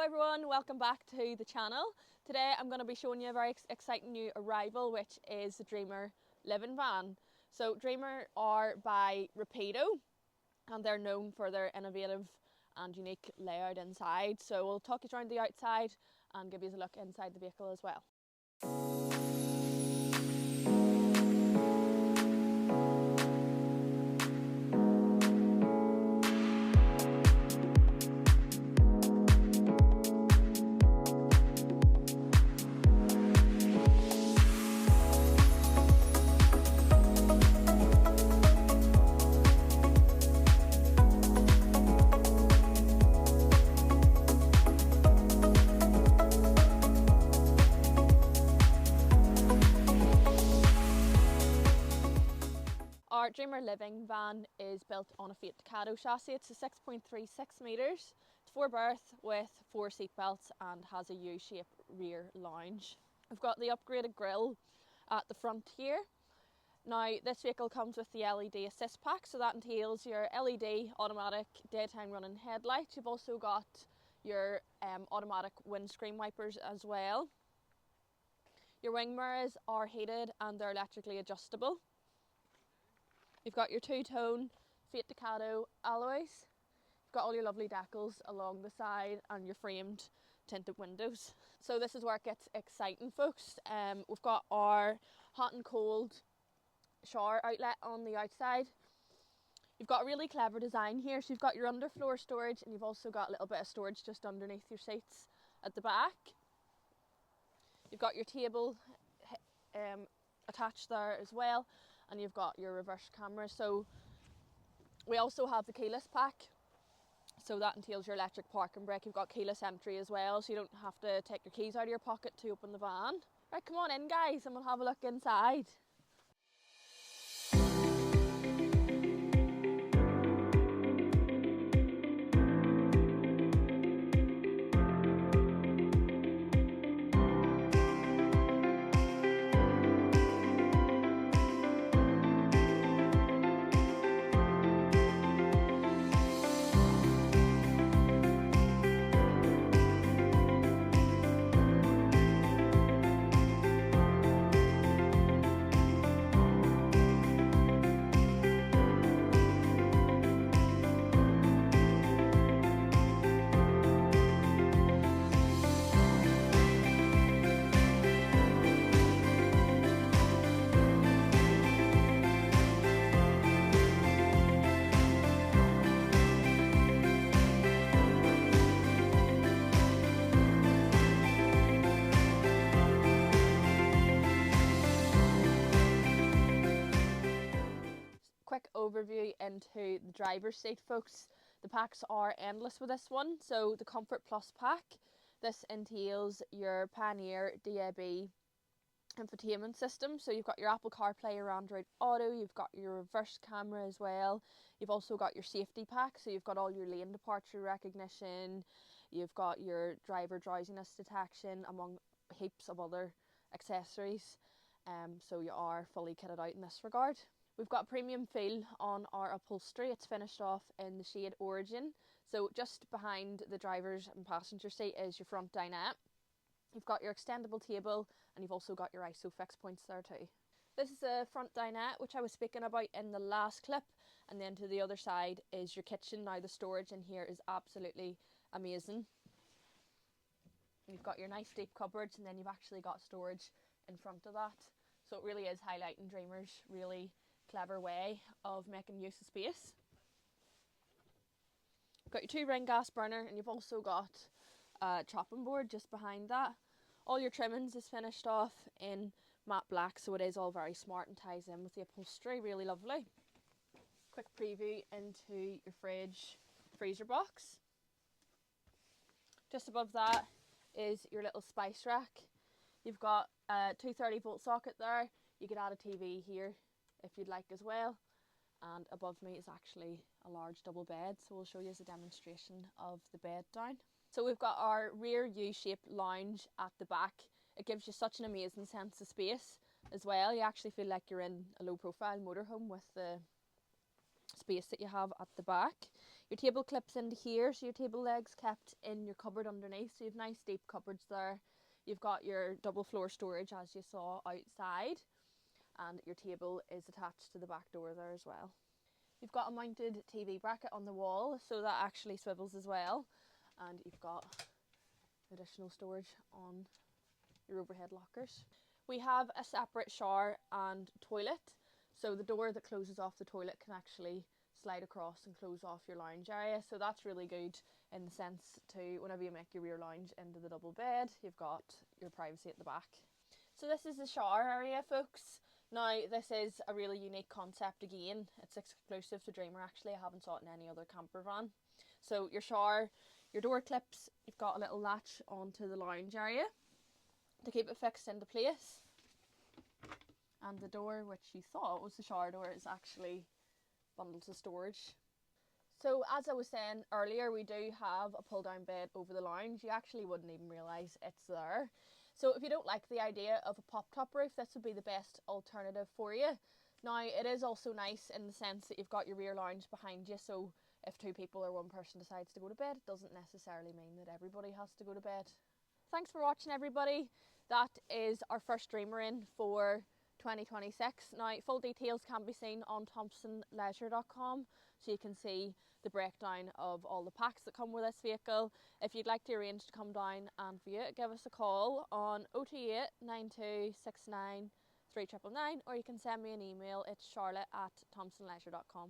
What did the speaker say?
everyone, welcome back to the channel. Today I'm going to be showing you a very exciting new arrival, which is the Dromore living van. So Dromore are by Rapido and they're known for their innovative and unique layout inside. So we'll talk you around the outside and give you a look inside the vehicle as well. Our Dromore living van is built on a Fiat Ducato chassis. It's a 6.36 metres, it's 4-berth with 4 seat belts and has a U-shaped rear lounge. We've got the upgraded grille at the front here. Now this vehicle comes with the LED assist pack, so that entails your LED automatic daytime running headlights. You've also got your automatic windscreen wipers as well. Your wing mirrors are heated and they're electrically adjustable. You've got your two-tone Fiat Ducato alloys. You've got all your lovely decals along the side and your framed tinted windows. So this is where it gets exciting, folks. We've got our hot and cold shower outlet on the outside. You've got a really clever design here. So you've got your underfloor storage and you've also got a little bit of storage just underneath your seats at the back. You've got your table attached there as well, and you've got your reverse camera. So we also have the keyless pack, so that entails your electric parking brake. You've got keyless entry as well, so you don't have to take your keys out of your pocket to open the van. Right, come on in guys and we'll have a look inside. Quick overview into the driver's seat, folks. The packs are endless with this one. So the Comfort Plus pack, this entails your Pioneer DAB infotainment system. So you've got your Apple CarPlay, your Android Auto, you've got your reverse camera as well. You've also got your safety pack, so you've got all your lane departure recognition, you've got your driver drowsiness detection, among heaps of other accessories. So you are fully kitted out in this regard. We've got a premium feel on our upholstery. It's finished off in the shade Origin. So just behind the driver's and passenger seat is your front dinette. You've got your extendable table and you've also got your ISO fix points there too. This is a front dinette which I was speaking about in the last clip, and then to the other side is your kitchen. Now the storage in here is absolutely amazing. You've got your nice deep cupboards and then you've actually got storage in front of that. So it really is highlighting Dromore's really clever way of making use of space. You've got your 2-ring gas burner and you've also got a chopping board just behind that. All your trimmings is finished off in matte black, so it is all very smart and ties in with the upholstery, really lovely. Quick preview into your freezer box. Just above that is your little spice rack. You've got a 230-volt socket there. You could add a TV here if you'd like as well, and above me is actually a large double bed, so we'll show you as a demonstration of the bed down. So we've got our rear U-shaped lounge at the back. It gives you such an amazing sense of space as well. You actually feel like you're in a low profile motorhome with the space that you have at the back. Your table clips into here, so your table legs kept in your cupboard underneath, so you have nice deep cupboards there. You've got your double floor storage as you saw outside, and your table is attached to the back door there as well. You've got a mounted TV bracket on the wall, so that actually swivels as well, and you've got additional storage on your overhead lockers. We have a separate shower and toilet, so the door that closes off the toilet can actually slide across and close off your lounge area, so that's really good in the sense to whenever you make your rear lounge into the double bed, you've got your privacy at the back. So this is the shower area, folks. Now this is a really unique concept again. It's exclusive to Dromore actually. I haven't saw it in any other camper van. So your shower, your door clips, you've got a little latch onto the lounge area to keep it fixed into place. And the door, which you thought was the shower door, is actually bundles of storage. So as I was saying earlier, we do have a pull down bed over the lounge. You actually wouldn't even realise it's there. So if you don't like the idea of a pop top roof, this would be the best alternative for you. Now it is also nice in the sense that you've got your rear lounge behind you, so if two people or one person decides to go to bed, it doesn't necessarily mean that everybody has to go to bed. Thanks for watching, everybody. That is our first Dromore in for 2026. Now full details can be seen on thompsonleisure.com, so you can see the breakdown of all the packs that come with this vehicle. If you'd like to arrange to come down and view it, give us a call on 028 9269 3999, or you can send me an email. It's charlotte@thompsonleisure.com.